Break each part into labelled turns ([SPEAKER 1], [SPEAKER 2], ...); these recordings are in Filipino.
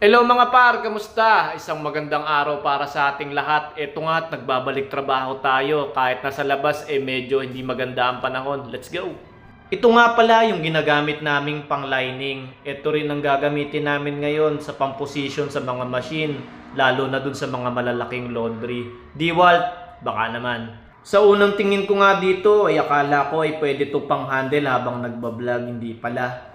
[SPEAKER 1] Hello mga par, kamusta? Isang magandang araw para sa ating lahat. Ito nga at nagbabalik trabaho tayo kahit nasa labas medyo hindi maganda ang panahon. Let's go! Ito nga pala yung ginagamit naming pang lining. Ito rin ang gagamitin namin ngayon sa pang-position sa mga machine, lalo na dun sa mga malalaking laundry. DeWalt, baka naman. Sa unang tingin ko nga dito ay akala ko ay pwede to pang handle habang nagbablog, hindi pala.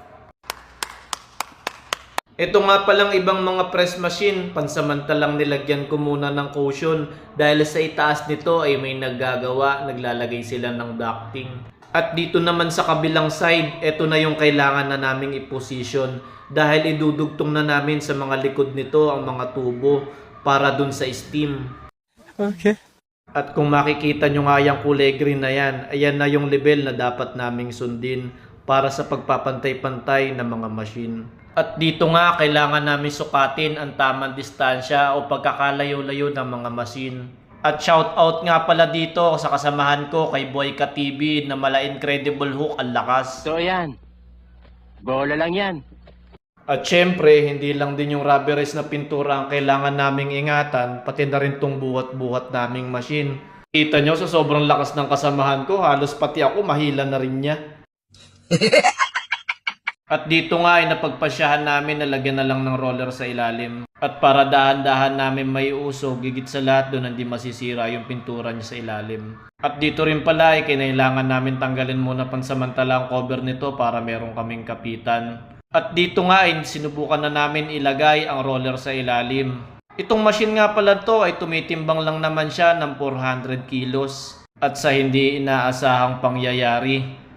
[SPEAKER 1] Ito nga palang ibang mga press machine, pansamantalang nilagyan ko muna ng cushion dahil sa itaas nito ay may naggagawa, naglalagay sila ng ducting. At dito naman sa kabilang side, ito na yung kailangan na naming i-position dahil idudugtong na namin sa mga likod nito ang mga tubo para dun sa steam.
[SPEAKER 2] Okay.
[SPEAKER 1] At kung makikita nyo nga yung kulay green na yan, ayan na yung level na dapat naming sundin para sa pagpapantay-pantay ng mga machine. At dito nga kailangan namin sukatin ang tamang distansya o pagkakalayo-layo ng mga machine. At shout out nga pala dito sa kasamahan ko kay Boyka TV na mala incredible hook ang lakas.
[SPEAKER 2] So yan, bola lang yan.
[SPEAKER 1] At syempre, hindi lang din yung rubberized na pintura ang kailangan naming ingatan, pati na rin tong buhat-buhat naming machine. Kita nyo sa sobrang lakas ng kasamahan ko, halos pati ako mahila na rin niya. At dito nga ay napagpasyahan namin na lagyan na lang ng roller sa ilalim. At para dahan-dahan namin may usog, gigit sa lahat doon hindi masisira yung pintura niya sa ilalim. At dito rin pala ay kinailangan namin tanggalin muna pansamantala ang cover nito para meron kaming kapitan. At dito nga ay sinubukan na namin ilagay ang roller sa ilalim. Itong machine nga pala to ay tumitimbang lang naman siya ng 400 kilos. At sa hindi inaasahang pangyayari,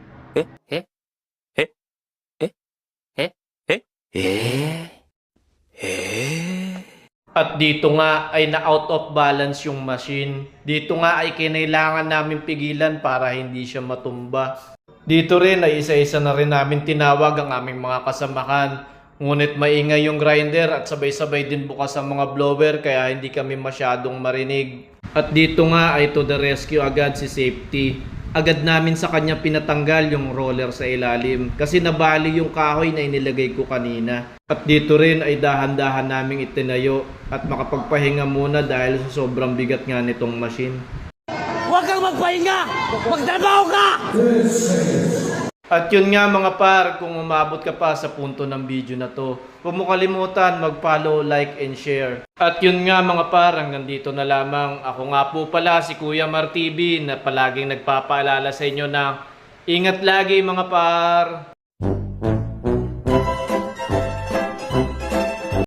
[SPEAKER 1] at dito nga ay na-out of balance yung machine. Dito nga ay kinailangan namin pigilan para hindi siya matumba. Dito rin ay isa-isa na rin namin tinawag ang aming mga kasamahan. Ngunit maingay yung grinder at sabay-sabay din bukas ang mga blower kaya hindi kami masyadong marinig. At dito nga ay to the rescue agad si Safety. Agad namin sa kanya pinatanggal yung roller sa ilalim kasi nabali yung kahoy na inilagay ko kanina. At dito rin ay dahan-dahan naming itinayo at makapagpahinga muna dahil sa sobrang bigat nga nitong machine.
[SPEAKER 2] Huwag kang magpahinga! Magtrabaho ka!
[SPEAKER 1] At yun nga mga par, kung umabot ka pa sa punto ng video na to, huwag mo kalimutan mag-follow, like, and share. At yun nga mga par, hanggang dito na lamang. Ako nga po pala si Kuya Mar TV na palaging nagpapaalala sa inyo na ingat lagi mga par!